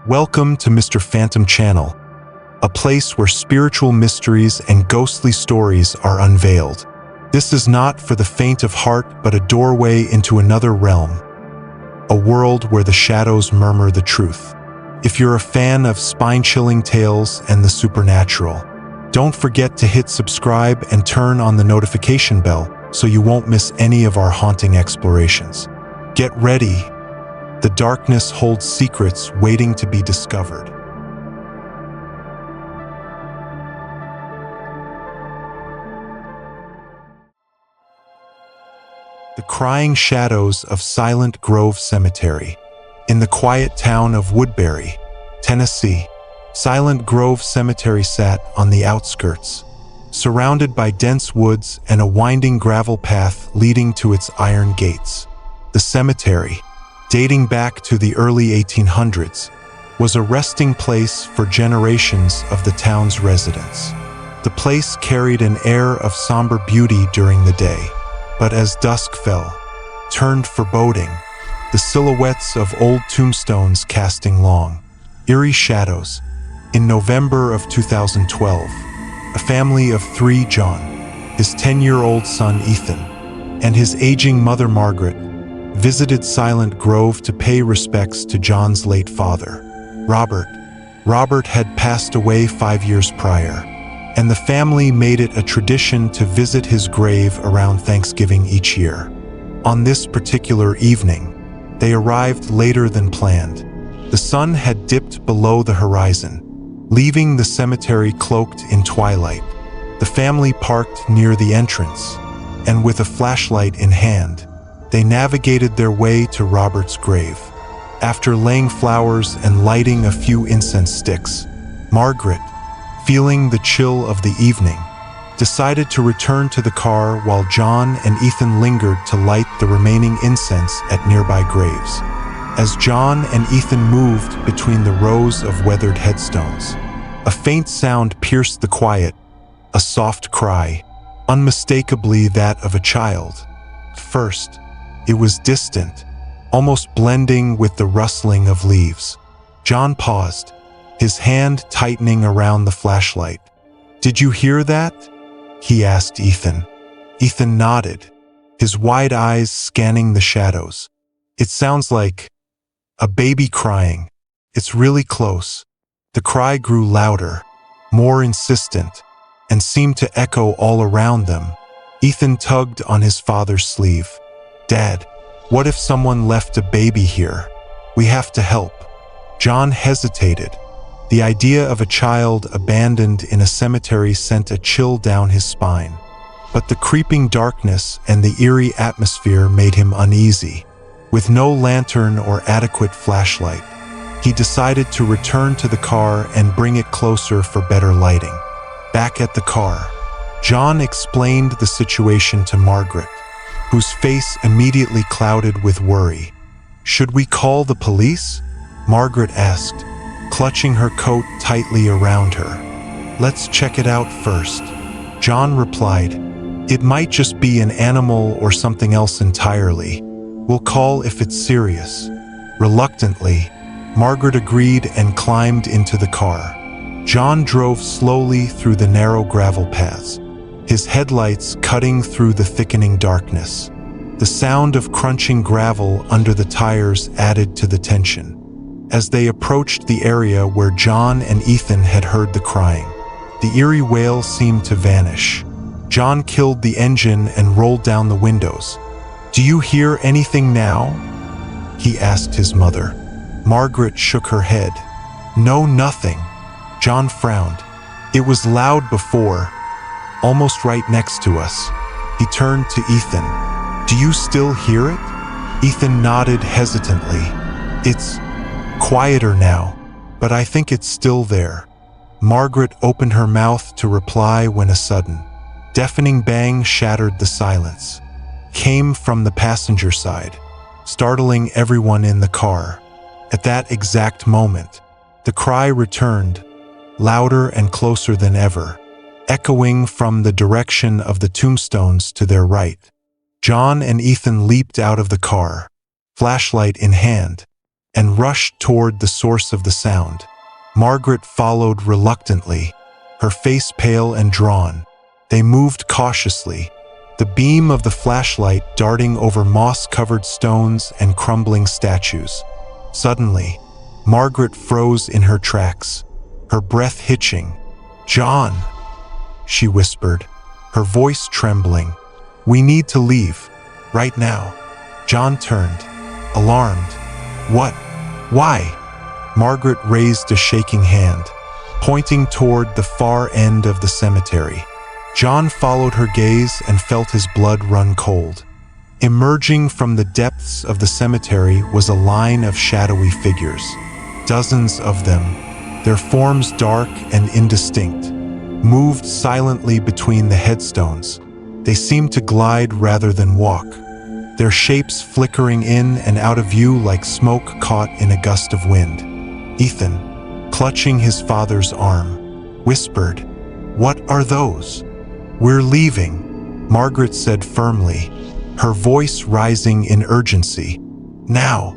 Welcome to Mr. Phantom Channel, a place where spiritual mysteries and ghostly stories are unveiled. This is not for the faint of heart, but a doorway into another realm, a world where the shadows murmur the truth. If you're a fan of spine-chilling tales and the supernatural, don't forget to hit subscribe and turn on the notification bell so you won't miss any of our haunting explorations. Get ready. The darkness holds secrets waiting to be discovered. The crying shadows of Silent Grove Cemetery. In the quiet town of Woodbury, Tennessee, Silent Grove Cemetery sat on the outskirts, surrounded by dense woods and a winding gravel path leading to its iron gates. The cemetery, dating back to the early 1800s, was a resting place for generations of the town's residents. The place carried an air of somber beauty during the day, but as dusk fell, turned foreboding, the silhouettes of old tombstones casting long, eerie shadows. In November of 2012, a family of three, John, his 10-year-old son Ethan, and his aging mother Margaret, visited Silent Grove to pay respects to John's late father, Robert. Robert had passed away 5 years prior, and the family made it a tradition to visit his grave around Thanksgiving each year. On this particular evening, they arrived later than planned. The sun had dipped below the horizon, leaving the cemetery cloaked in twilight. The family parked near the entrance, and with a flashlight in hand, they navigated their way to Robert's grave. After laying flowers and lighting a few incense sticks, Margaret, feeling the chill of the evening, decided to return to the car while John and Ethan lingered to light the remaining incense at nearby graves. As John and Ethan moved between the rows of weathered headstones, a faint sound pierced the quiet, a soft cry, unmistakably that of a child. First, it was distant, almost blending with the rustling of leaves. John paused, his hand tightening around the flashlight. "Did you hear that?" he asked Ethan. Ethan nodded, his wide eyes scanning the shadows. "It sounds like a baby crying. It's really close." The cry grew louder, more insistent, and seemed to echo all around them. Ethan tugged on his father's sleeve. "Dad, what if someone left a baby here? We have to help." John hesitated. The idea of a child abandoned in a cemetery sent a chill down his spine. But the creeping darkness and the eerie atmosphere made him uneasy. With no lantern or adequate flashlight, he decided to return to the car and bring it closer for better lighting. Back at the car, John explained the situation to Margaret, whose face immediately clouded with worry. "Should we call the police?" Margaret asked, clutching her coat tightly around her. "Let's check it out first," John replied. "It might just be an animal or something else entirely. We'll call if it's serious." Reluctantly, Margaret agreed and climbed into the car. John drove slowly through the narrow gravel paths, his headlights cutting through the thickening darkness. The sound of crunching gravel under the tires added to the tension. As they approached the area where John and Ethan had heard the crying, the eerie wail seemed to vanish. John killed the engine and rolled down the windows. "Do you hear anything now?" he asked his mother. Margaret shook her head. "No, nothing." John frowned. "It was loud before, almost right next to us." He turned to Ethan. "Do you still hear it?" Ethan nodded hesitantly. "It's quieter now, but I think it's still there." Margaret opened her mouth to reply when a sudden, deafening bang shattered the silence. Came from the passenger side, startling everyone in the car. At that exact moment, the cry returned, louder and closer than ever, echoing from the direction of the tombstones to their right. John and Ethan leaped out of the car, flashlight in hand, and rushed toward the source of the sound. Margaret followed reluctantly, her face pale and drawn. They moved cautiously, the beam of the flashlight darting over moss-covered stones and crumbling statues. Suddenly, Margaret froze in her tracks, her breath hitching. "John," she whispered, her voice trembling. "We need to leave, right now." John turned, alarmed. "What? Why?" Margaret raised a shaking hand, pointing toward the far end of the cemetery. John followed her gaze and felt his blood run cold. Emerging from the depths of the cemetery was a line of shadowy figures, dozens of them, their forms dark and indistinct, moved silently between the headstones. They seemed to glide rather than walk, their shapes flickering in and out of view like smoke caught in a gust of wind. Ethan, clutching his father's arm, whispered, "What are those?" "We're leaving," Margaret said firmly, her voice rising in urgency. "Now."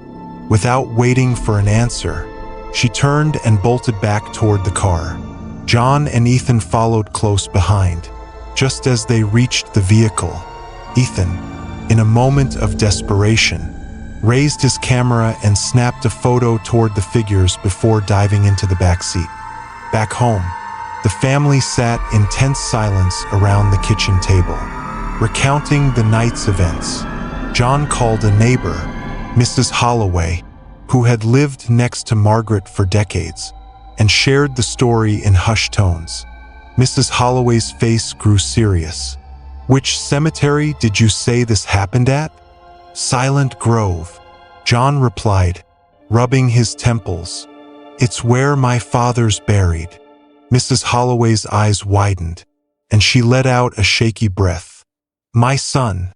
Without waiting for an answer, she turned and bolted back toward the car. John and Ethan followed close behind. Just as they reached the vehicle, Ethan, in a moment of desperation, raised his camera and snapped a photo toward the figures before diving into the back seat. Back home, the family sat in tense silence around the kitchen table, recounting the night's events. John called a neighbor, Mrs. Holloway, who had lived next to Margaret for decades, and shared the story in hushed tones. Mrs. Holloway's face grew serious. "Which cemetery did you say this happened at?" "Silent Grove," John replied, rubbing his temples. "It's where my father's buried." Mrs. Holloway's eyes widened, and she let out a shaky breath. "My son.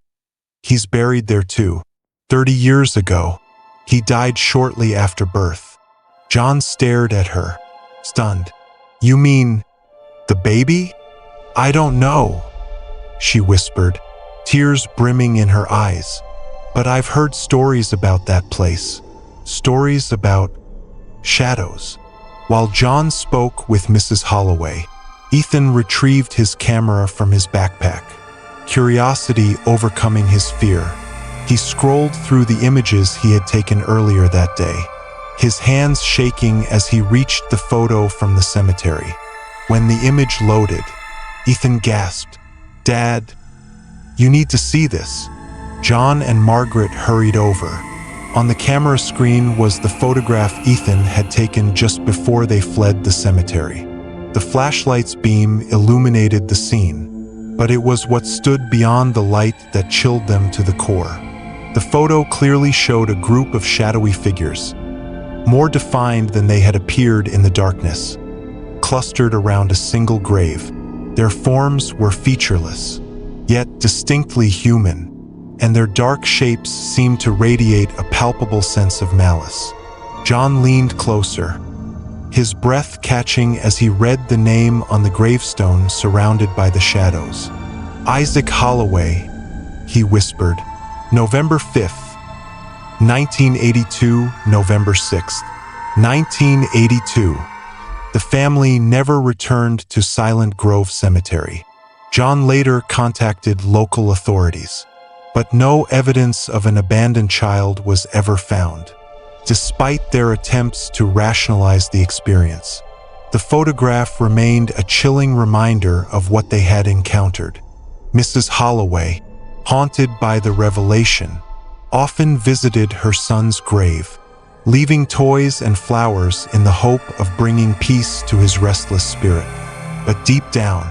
He's buried there too. 30 years ago. He died shortly after birth." John stared at her, stunned. "You mean the baby?" "I don't know," she whispered, tears brimming in her eyes. "But I've heard stories about that place. Stories about shadows." While John spoke with Mrs. Holloway, Ethan retrieved his camera from his backpack, curiosity overcoming his fear. He scrolled through the images he had taken earlier that day, his hands shaking as he reached the photo from the cemetery. When the image loaded, Ethan gasped, "Dad, you need to see this." John and Margaret hurried over. On the camera screen was the photograph Ethan had taken just before they fled the cemetery. The flashlight's beam illuminated the scene, but it was what stood beyond the light that chilled them to the core. The photo clearly showed a group of shadowy figures, more defined than they had appeared in the darkness, clustered around a single grave. Their forms were featureless, yet distinctly human, and their dark shapes seemed to radiate a palpable sense of malice. John leaned closer, his breath catching as he read the name on the gravestone surrounded by the shadows. "Isaac Holloway," he whispered. "November 5th, 1982, November 6th, 1982. The family never returned to Silent Grove Cemetery. John later contacted local authorities, but no evidence of an abandoned child was ever found. Despite their attempts to rationalize the experience, the photograph remained a chilling reminder of what they had encountered. Mrs. Holloway, haunted by the revelation, often visited her son's grave, leaving toys and flowers in the hope of bringing peace to his restless spirit. But deep down,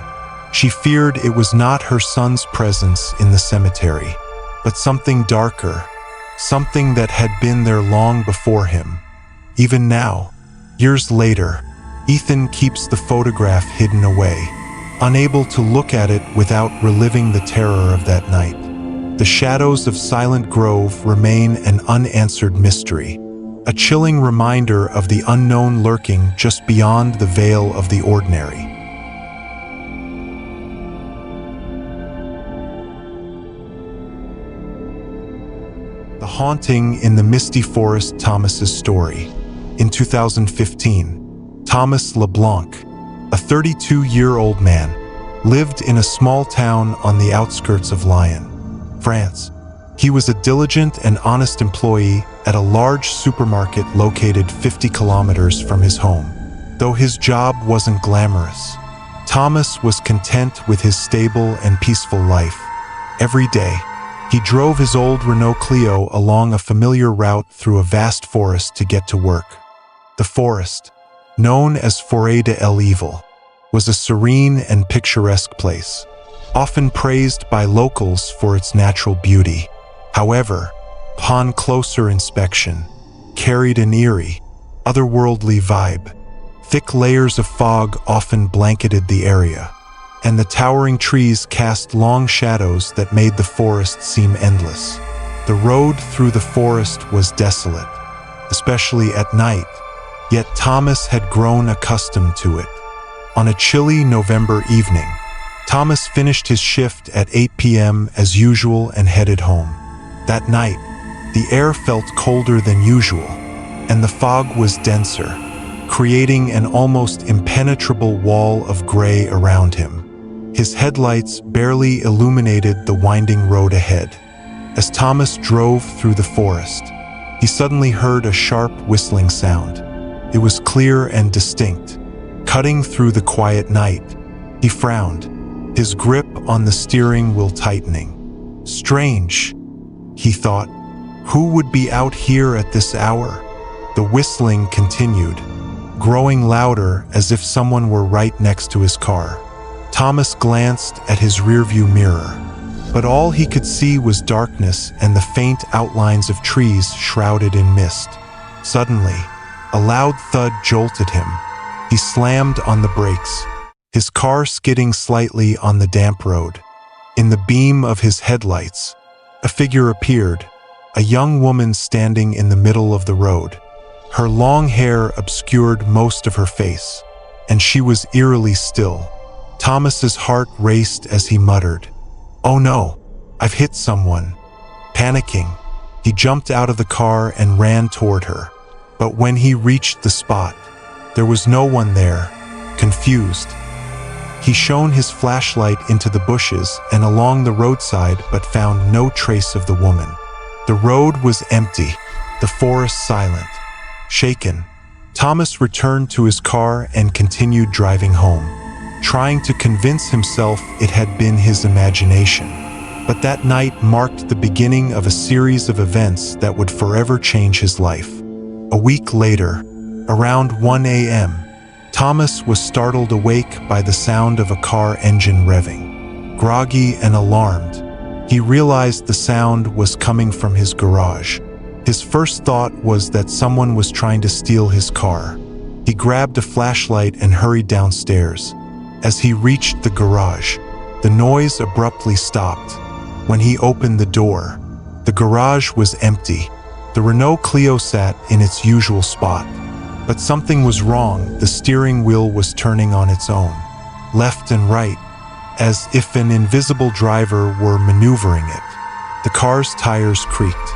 she feared it was not her son's presence in the cemetery, but something darker, something that had been there long before him. Even now, years later, Ethan keeps the photograph hidden away, unable to look at it without reliving the terror of that night. The shadows of Silent Grove remain an unanswered mystery, a chilling reminder of the unknown lurking just beyond the veil of the ordinary. The haunting in the misty forest. Thomas's story. In 2015, Thomas LeBlanc, a 32-year-old man, lived in a small town on the outskirts of Lyon, France. He was a diligent and honest employee at a large supermarket located 50 kilometers from his home. Though his job wasn't glamorous, Thomas was content with his stable and peaceful life. Every day, he drove his old Renault Clio along a familiar route through a vast forest to get to work. The forest, known as Forêt de l'Evil, was a serene and picturesque place, often praised by locals for its natural beauty. However, upon closer inspection, carried an eerie, otherworldly vibe. Thick layers of fog often blanketed the area, and the towering trees cast long shadows that made the forest seem endless. The road through the forest was desolate, especially at night, yet Thomas had grown accustomed to it. On a chilly November evening, Thomas finished his shift at 8 p.m. as usual and headed home. That night, the air felt colder than usual, and the fog was denser, creating an almost impenetrable wall of gray around him. His headlights barely illuminated the winding road ahead. As Thomas drove through the forest, he suddenly heard a sharp whistling sound. It was clear and distinct, cutting through the quiet night. He frowned, his grip on the steering wheel tightening. Strange, he thought. Who would be out here at this hour? The whistling continued, growing louder as if someone were right next to his car. Thomas glanced at his rearview mirror, but all he could see was darkness and the faint outlines of trees shrouded in mist. Suddenly, a loud thud jolted him. He slammed on the brakes, his car skidding slightly on the damp road. In the beam of his headlights, a figure appeared, a young woman standing in the middle of the road. Her long hair obscured most of her face, and she was eerily still. Thomas's heart raced as he muttered, "Oh no, I've hit someone." Panicking, he jumped out of the car and ran toward her. But when he reached the spot, there was no one there. Confused, he shone his flashlight into the bushes and along the roadside but found no trace of the woman. The road was empty, the forest silent. Shaken, Thomas returned to his car and continued driving home, trying to convince himself it had been his imagination. But that night marked the beginning of a series of events that would forever change his life. A week later, around 1 a.m., Thomas was startled awake by the sound of a car engine revving. Groggy and alarmed, he realized the sound was coming from his garage. His first thought was that someone was trying to steal his car. He grabbed a flashlight and hurried downstairs. As he reached the garage, the noise abruptly stopped. When he opened the door, the garage was empty. The Renault Clio sat in its usual spot. But something was wrong. The steering wheel was turning on its own, left and right, as if an invisible driver were maneuvering it. The car's tires creaked,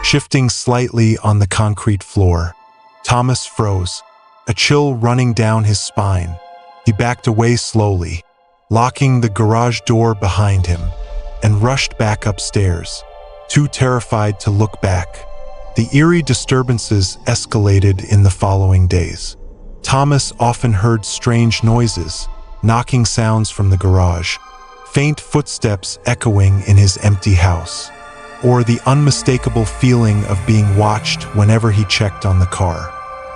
shifting slightly on the concrete floor. Thomas froze, a chill running down his spine. He backed away slowly, locking the garage door behind him, and rushed back upstairs, too terrified to look back. The eerie disturbances escalated in the following days. Thomas often heard strange noises, knocking sounds from the garage, faint footsteps echoing in his empty house, or the unmistakable feeling of being watched whenever he checked on the car.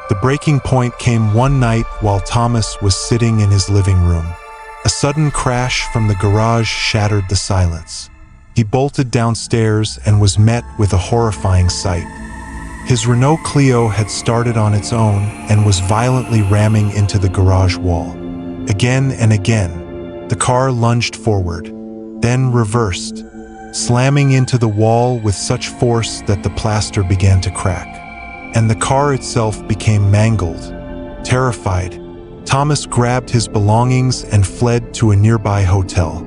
The breaking point came one night while Thomas was sitting in his living room. A sudden crash from the garage shattered the silence. He bolted downstairs and was met with a horrifying sight. His Renault Clio had started on its own and was violently ramming into the garage wall. Again and again, the car lunged forward, then reversed, slamming into the wall with such force that the plaster began to crack, and the car itself became mangled. Terrified, Thomas grabbed his belongings and fled to a nearby hotel.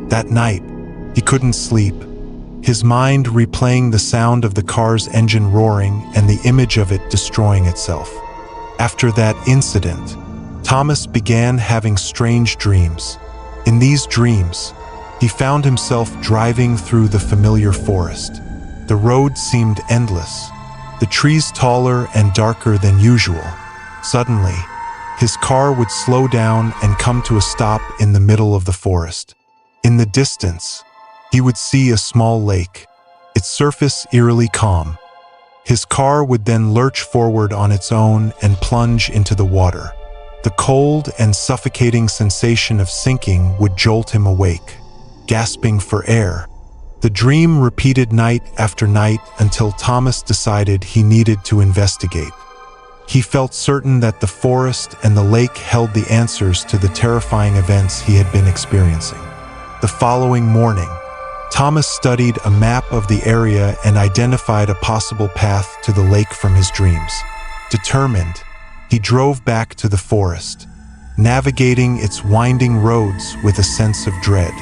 That night, he couldn't sleep. his mind replaying the sound of the car's engine roaring and the image of it destroying itself. After that incident, Thomas began having strange dreams. In these dreams, he found himself driving through the familiar forest. The road seemed endless, the trees taller and darker than usual. Suddenly, his car would slow down and come to a stop in the middle of the forest. In the distance, he would see a small lake, its surface eerily calm. His car would then lurch forward on its own and plunge into the water. The cold and suffocating sensation of sinking would jolt him awake, gasping for air. The dream repeated night after night until Thomas decided he needed to investigate. He felt certain that the forest and the lake held the answers to the terrifying events he had been experiencing. The following morning, Thomas studied a map of the area and identified a possible path to the lake from his dreams. Determined, he drove back to the forest, navigating its winding roads with a sense of dread.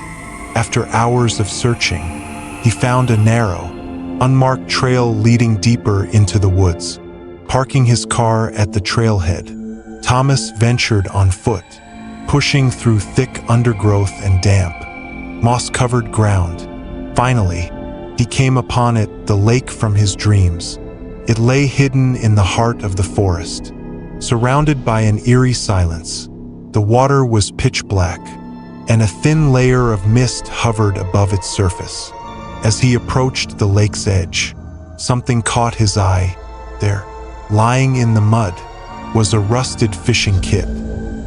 After hours of searching, he found a narrow, unmarked trail leading deeper into the woods. Parking his car at the trailhead, Thomas ventured on foot, pushing through thick undergrowth and damp, moss-covered ground. Finally, he came upon it, the lake from his dreams. It lay hidden in the heart of the forest, surrounded by an eerie silence. The water was pitch black, and a thin layer of mist hovered above its surface. As he approached the lake's edge, something caught his eye. There, lying in the mud, was a rusted fishing kit.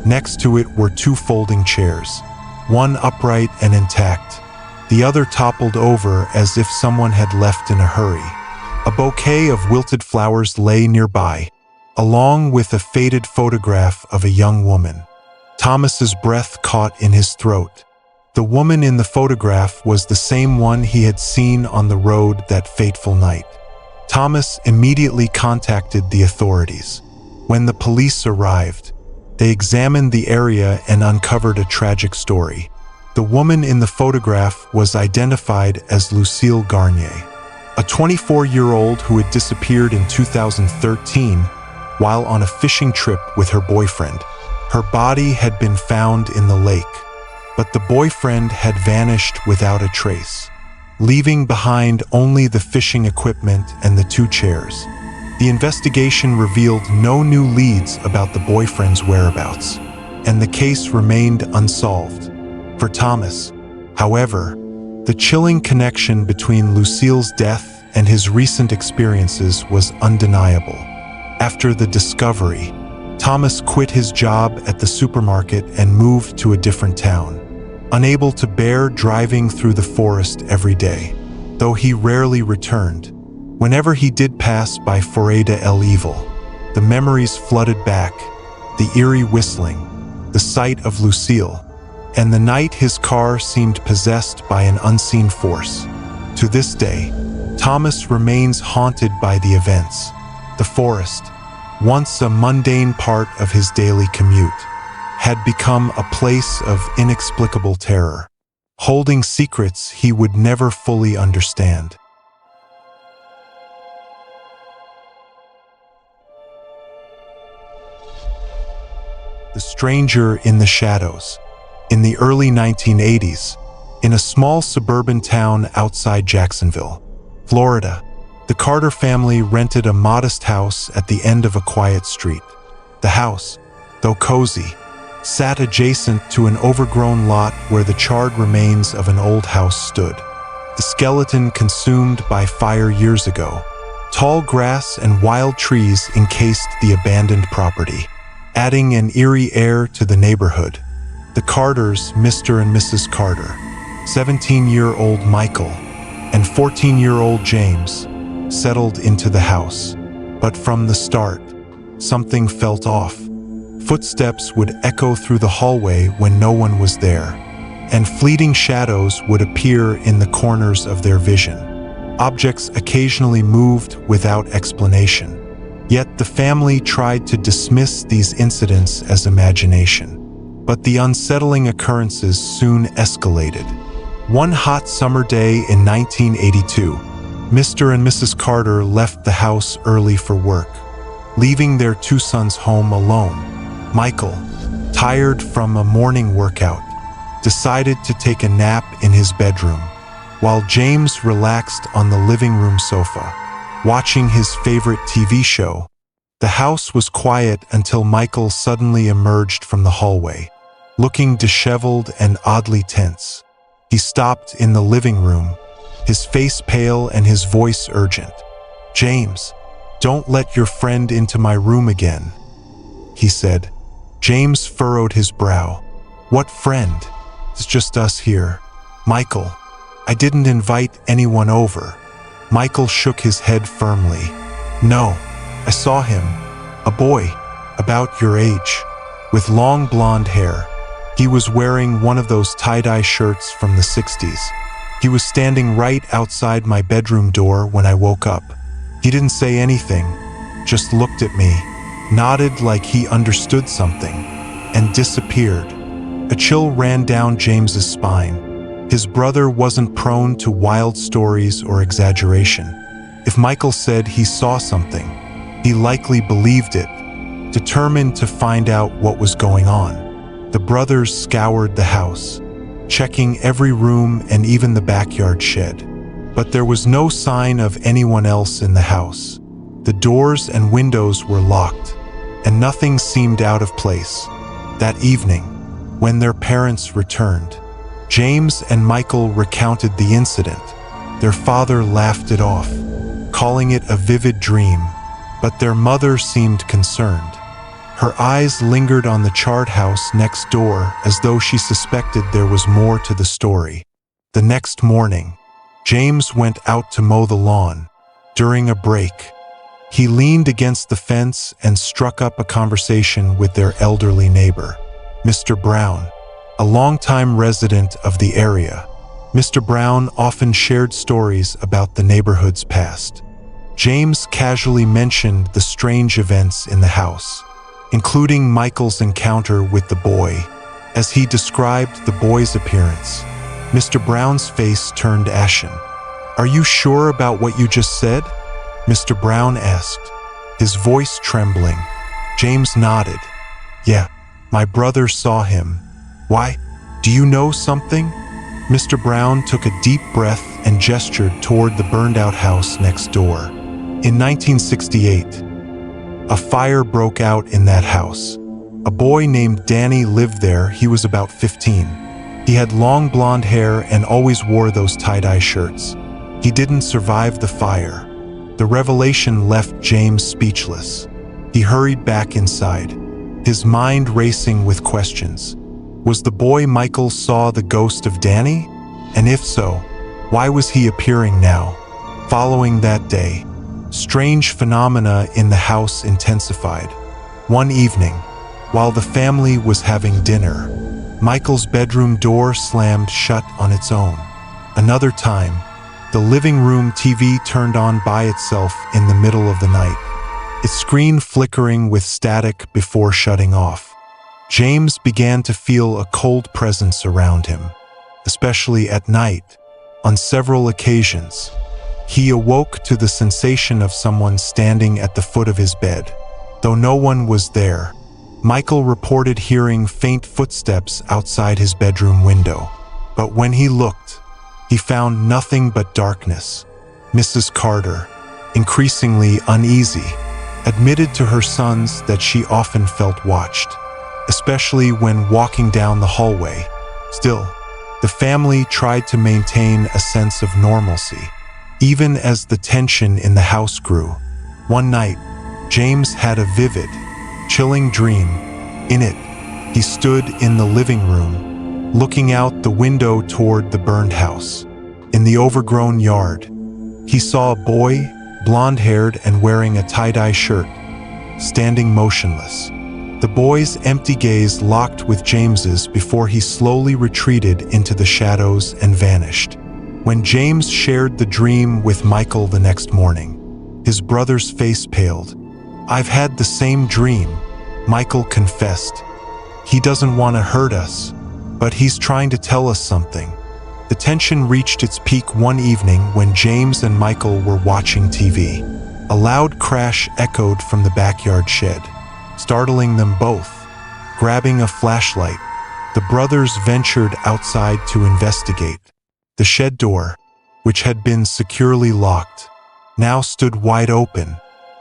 Next to it were two folding chairs, one upright and intact, the other toppled over as if someone had left in a hurry. A bouquet of wilted flowers lay nearby, along with a faded photograph of a young woman. Thomas's breath caught in his throat. The woman in the photograph was the same one he had seen on the road that fateful night. Thomas immediately contacted the authorities. When the police arrived, they examined the area and uncovered a tragic story. The woman in the photograph was identified as Lucille Garnier, a 24-year-old who had disappeared in 2013 while on a fishing trip with her boyfriend. Her body had been found in the lake, but the boyfriend had vanished without a trace, leaving behind only the fishing equipment and the two chairs. The investigation revealed no new leads about the boyfriend's whereabouts, and the case remained unsolved. For Thomas, however, the chilling connection between Lucille's death and his recent experiences was undeniable. After the discovery, Thomas quit his job at the supermarket and moved to a different town, unable to bear driving through the forest every day. Though he rarely returned, whenever he did pass by Forêt El Evil, the memories flooded back, the eerie whistling, the sight of Lucille, and the night his car seemed possessed by an unseen force. To this day, Thomas remains haunted by the events. The forest, once a mundane part of his daily commute, had become a place of inexplicable terror, holding secrets he would never fully understand. The Stranger in the Shadows. In the early 1980s, in a small suburban town outside Jacksonville, Florida, the Carter family rented a modest house at the end of a quiet street. The house, though cozy, sat adjacent to an overgrown lot where the charred remains of an old house stood, the skeleton consumed by fire years ago. Tall grass and wild trees encased the abandoned property, adding an eerie air to the neighborhood. The Carters, Mr. and Mrs. Carter, 17-year-old Michael, and 14-year-old James, settled into the house. But from the start, something felt off. Footsteps would echo through the hallway when no one was there, and fleeting shadows would appear in the corners of their vision. Objects occasionally moved without explanation. Yet the family tried to dismiss these incidents as imagination. But the unsettling occurrences soon escalated. One hot summer day in 1982, Mr. and Mrs. Carter left the house early for work, leaving their two sons home alone. Michael, tired from a morning workout, decided to take a nap in his bedroom, while James relaxed on the living room sofa, watching his favorite TV show. The house was quiet until Michael suddenly emerged from the hallway, looking disheveled and oddly tense. He stopped in the living room, his face pale and his voice urgent. "James, don't let your friend into my room again," he said. James furrowed his brow. "What friend? It's just us here." "Michael, I didn't invite anyone over." Michael shook his head firmly. "No, I saw him. A boy, about your age, with long blonde hair. He was wearing one of those tie-dye shirts from the 60s. He was standing right outside my bedroom door when I woke up. He didn't say anything, just looked at me, nodded like he understood something, and disappeared." A chill ran down James's spine. His brother wasn't prone to wild stories or exaggeration. If Michael said he saw something, he likely believed it, determined to find out what was going on. The brothers scoured the house, checking every room and even the backyard shed. But there was no sign of anyone else in the house. The doors and windows were locked, and nothing seemed out of place. That evening, when their parents returned, James and Michael recounted the incident. Their father laughed it off, calling it a vivid dream, but their mother seemed concerned. Her eyes lingered on the charred house next door as though she suspected there was more to the story. The next morning, James went out to mow the lawn. During a break, he leaned against the fence and struck up a conversation with their elderly neighbor, Mr. Brown, a longtime resident of the area. Mr. Brown often shared stories about the neighborhood's past. James casually mentioned the strange events in the house, including Michael's encounter with the boy. As he described the boy's appearance, Mr. Brown's face turned ashen. "Are you sure about what you just said?" Mr. Brown asked, his voice trembling. James nodded. "Yeah, my brother saw him." "Why? Do you know something?" Mr. Brown took a deep breath and gestured toward the burned-out house next door. In 1968, a fire broke out in that house. A boy named Danny lived there. He was about 15. He had long blonde hair and always wore those tie-dye shirts. He didn't survive the fire. The revelation left James speechless. He hurried back inside, his mind racing with questions. Was the boy Michael saw the ghost of Danny? And if so, why was he appearing now? Following that day, strange phenomena in the house intensified. One evening, while the family was having dinner, Michael's bedroom door slammed shut on its own. Another time, the living room TV turned on by itself in the middle of the night, its screen flickering with static before shutting off. James began to feel a cold presence around him, especially at night. On several occasions, he awoke to the sensation of someone standing at the foot of his bed. Though no one was there, Michael reported hearing faint footsteps outside his bedroom window. But when he looked, he found nothing but darkness. Mrs. Carter, increasingly uneasy, admitted to her sons that she often felt watched, especially when walking down the hallway. Still, the family tried to maintain a sense of normalcy, even as the tension in the house grew. One night, James had a vivid, chilling dream. In it, he stood in the living room, looking out the window toward the burned house. In the overgrown yard, he saw a boy, blonde-haired and wearing a tie-dye shirt, standing motionless. The boy's empty gaze locked with James's before he slowly retreated into the shadows and vanished. When James shared the dream with Michael the next morning, his brother's face paled. "I've had the same dream," Michael confessed. "He doesn't want to hurt us, but he's trying to tell us something." The tension reached its peak one evening when James and Michael were watching TV. A loud crash echoed from the backyard shed, startling them both. Grabbing a flashlight, the brothers ventured outside to investigate. The shed door, which had been securely locked, now stood wide open.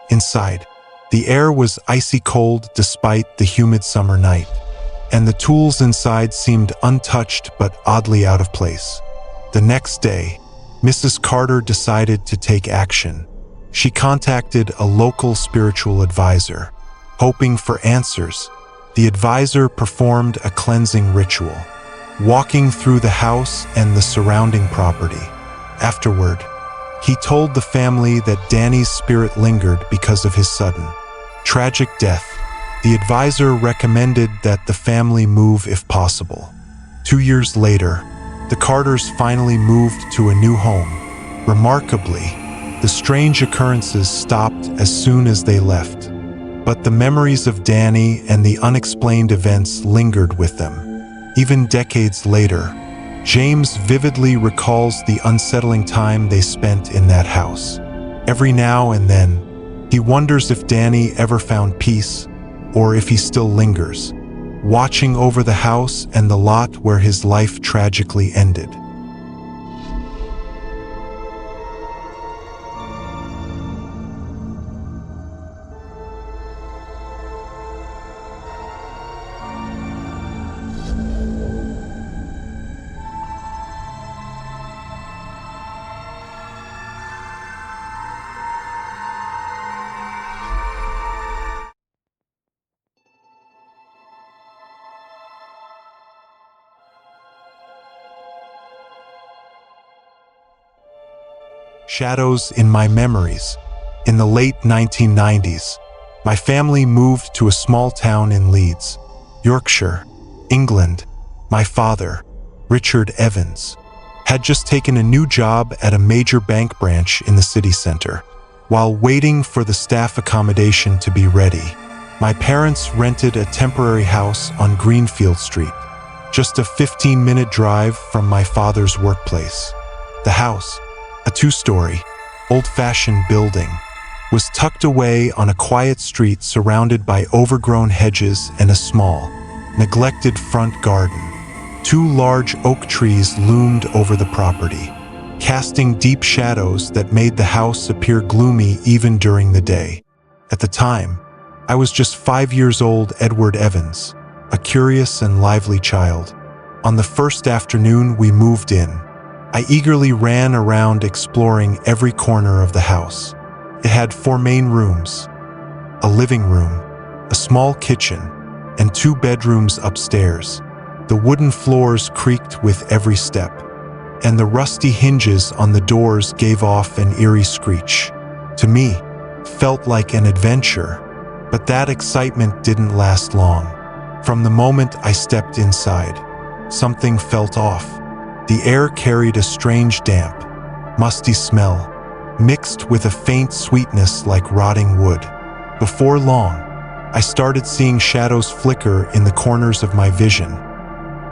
Inside, the air was icy cold despite the humid summer night, and the tools inside seemed untouched but oddly out of place. The next day, Mrs. Carter decided to take action. She contacted a local spiritual advisor, hoping for answers. The advisor performed a cleansing ritual, walking through the house and the surrounding property. Afterward, he told the family that Danny's spirit lingered because of his sudden, tragic death. The advisor recommended that the family move if possible. 2 years later, the Carters finally moved to a new home. Remarkably, the strange occurrences stopped as soon as they left. But the memories of Danny and the unexplained events lingered with them. Even decades later, James vividly recalls the unsettling time they spent in that house. Every now and then, he wonders if Danny ever found peace, or if he still lingers, watching over the house and the lot where his life tragically ended. Shadows in my memories. In the late 1990s, my family moved to a small town in Leeds, Yorkshire, England. My father, Richard Evans, had just taken a new job at a major bank branch in the city center. While waiting for the staff accommodation to be ready, my parents rented a temporary house on Greenfield Street, just a 15-minute drive from my father's workplace. The house, a 2-story, old-fashioned building, was tucked away on a quiet street surrounded by overgrown hedges and a small, neglected front garden. 2 large oak trees loomed over the property, casting deep shadows that made the house appear gloomy even during the day. At the time, I was just 5 years old, Edward Evans, a curious and lively child. On the first afternoon we moved in, I eagerly ran around exploring every corner of the house. It had 4 main rooms, a living room, a small kitchen, and 2 bedrooms upstairs. The wooden floors creaked with every step, and the rusty hinges on the doors gave off an eerie screech. To me, felt like an adventure, but that excitement didn't last long. From the moment I stepped inside, something felt off. The air carried a strange damp, musty smell, mixed with a faint sweetness like rotting wood. Before long, I started seeing shadows flicker in the corners of my vision,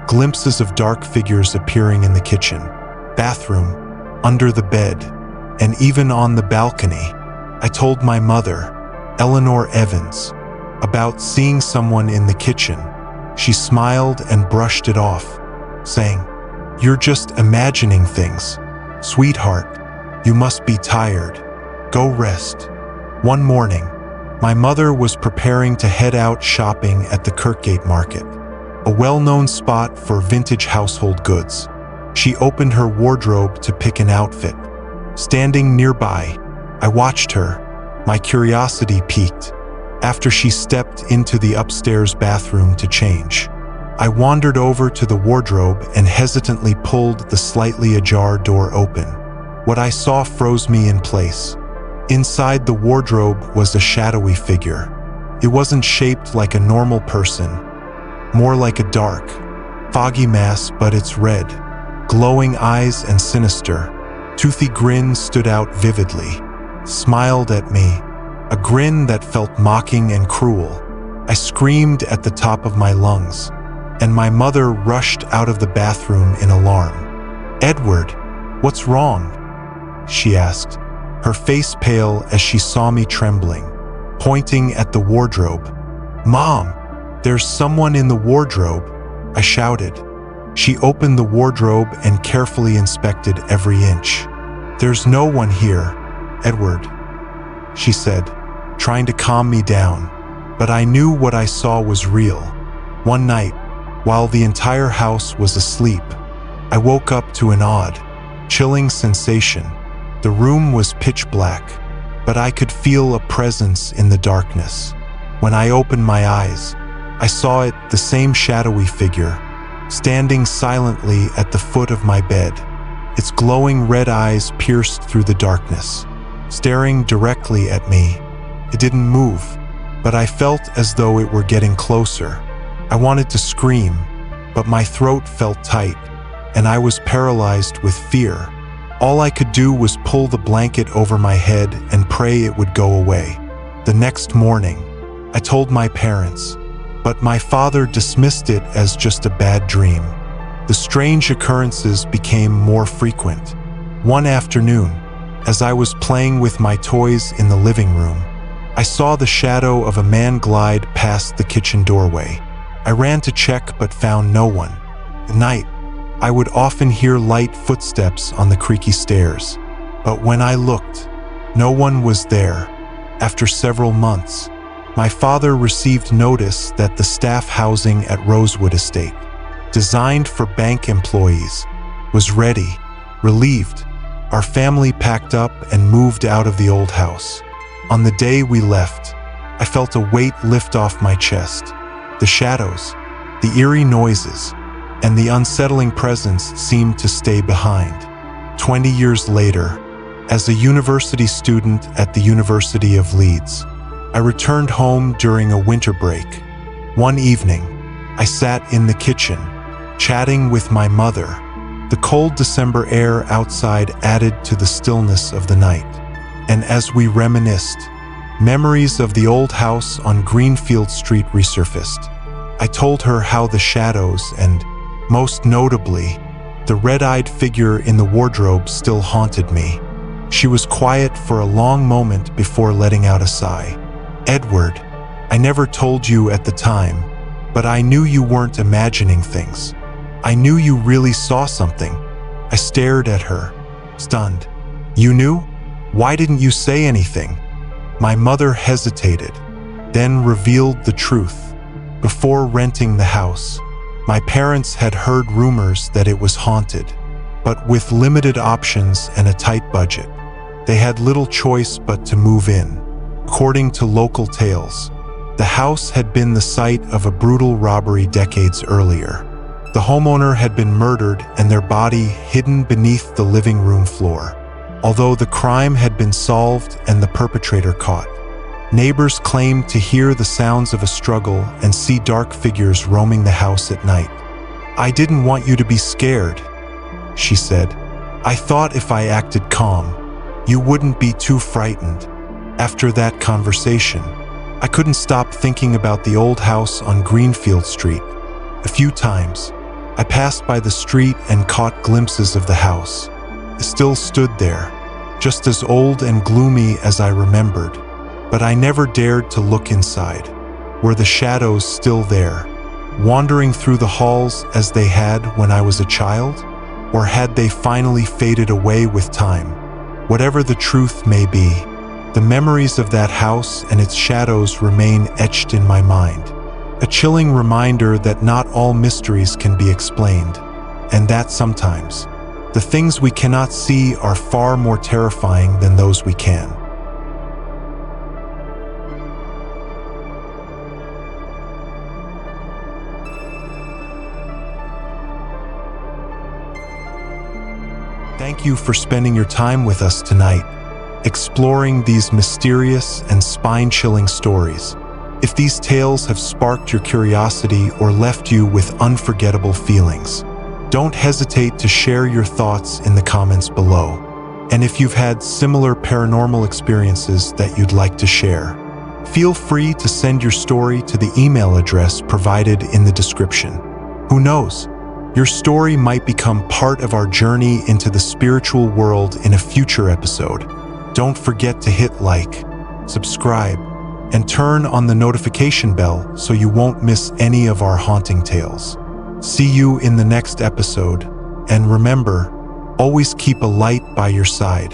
glimpses of dark figures appearing in the kitchen, bathroom, under the bed, and even on the balcony. I told my mother, Eleanor Evans, about seeing someone in the kitchen. She smiled and brushed it off, saying, "You're just imagining things. Sweetheart, you must be tired. Go rest." One morning, my mother was preparing to head out shopping at the Kirkgate Market, a well-known spot for vintage household goods. She opened her wardrobe to pick an outfit. Standing nearby, I watched her, my curiosity piqued. After she stepped into the upstairs bathroom to change, I wandered over to the wardrobe and hesitantly pulled the slightly ajar door open. What I saw froze me in place. Inside the wardrobe was a shadowy figure. It wasn't shaped like a normal person, more like a dark, foggy mass, but its red, glowing eyes and sinister, toothy grin stood out vividly, smiled at me, a grin that felt mocking and cruel. I screamed at the top of my lungs, and my mother rushed out of the bathroom in alarm. "Edward, what's wrong?" she asked, her face pale as she saw me trembling, pointing at the wardrobe. "Mom, there's someone in the wardrobe," I shouted. She opened the wardrobe and carefully inspected every inch. "There's no one here, Edward," she said, trying to calm me down, but I knew what I saw was real. One night, while the entire house was asleep, I woke up to an odd, chilling sensation. The room was pitch black, but I could feel a presence in the darkness. When I opened my eyes, I saw it, the same shadowy figure, standing silently at the foot of my bed. Its glowing red eyes pierced through the darkness, staring directly at me. It didn't move, but I felt as though it were getting closer. I wanted to scream, but my throat felt tight, and I was paralyzed with fear. All I could do was pull the blanket over my head and pray it would go away. The next morning, I told my parents, but my father dismissed it as just a bad dream. The strange occurrences became more frequent. One afternoon, as I was playing with my toys in the living room, I saw the shadow of a man glide past the kitchen doorway. I ran to check but found no one. At night, I would often hear light footsteps on the creaky stairs, but when I looked, no one was there. After several months, my father received notice that the staff housing at Rosewood Estate, designed for bank employees, was ready. Relieved, our family packed up and moved out of the old house. On the day we left, I felt a weight lift off my chest. The shadows, the eerie noises, and the unsettling presence seemed to stay behind. 20 years later, as a university student at the University of Leeds, I returned home during a winter break. One evening, I sat in the kitchen, chatting with my mother. The cold December air outside added to the stillness of the night, and as we reminisced, memories of the old house on Greenfield Street resurfaced. I told her how the shadows and, most notably, the red-eyed figure in the wardrobe still haunted me. She was quiet for a long moment before letting out a sigh. "Edward, I never told you at the time, but I knew you weren't imagining things. I knew you really saw something." I stared at her, stunned. "You knew? Why didn't you say anything?" My mother hesitated, then revealed the truth. Before renting the house, my parents had heard rumors that it was haunted, but with limited options and a tight budget, they had little choice but to move in. According to local tales, the house had been the site of a brutal robbery decades earlier. The homeowner had been murdered and their body hidden beneath the living room floor. Although the crime had been solved and the perpetrator caught, neighbors claimed to hear the sounds of a struggle and see dark figures roaming the house at night. "I didn't want you to be scared," she said. "I thought if I acted calm, you wouldn't be too frightened." After that conversation, I couldn't stop thinking about the old house on Greenfield Street. A few times, I passed by the street and caught glimpses of the house. It still stood there, just as old and gloomy as I remembered, but I never dared to look inside. Were the shadows still there, wandering through the halls as they had when I was a child? Or had they finally faded away with time? Whatever the truth may be, the memories of that house and its shadows remain etched in my mind. A chilling reminder that not all mysteries can be explained, and that sometimes the things we cannot see are far more terrifying than those we can. Thank you for spending your time with us tonight, exploring these mysterious and spine-chilling stories. If these tales have sparked your curiosity or left you with unforgettable feelings, don't hesitate to share your thoughts in the comments below. And if you've had similar paranormal experiences that you'd like to share, feel free to send your story to the email address provided in the description. Who knows? Your story might become part of our journey into the spiritual world in a future episode. Don't forget to hit like, subscribe, and turn on the notification bell so you won't miss any of our haunting tales. See you in the next episode, and remember, always keep a light by your side.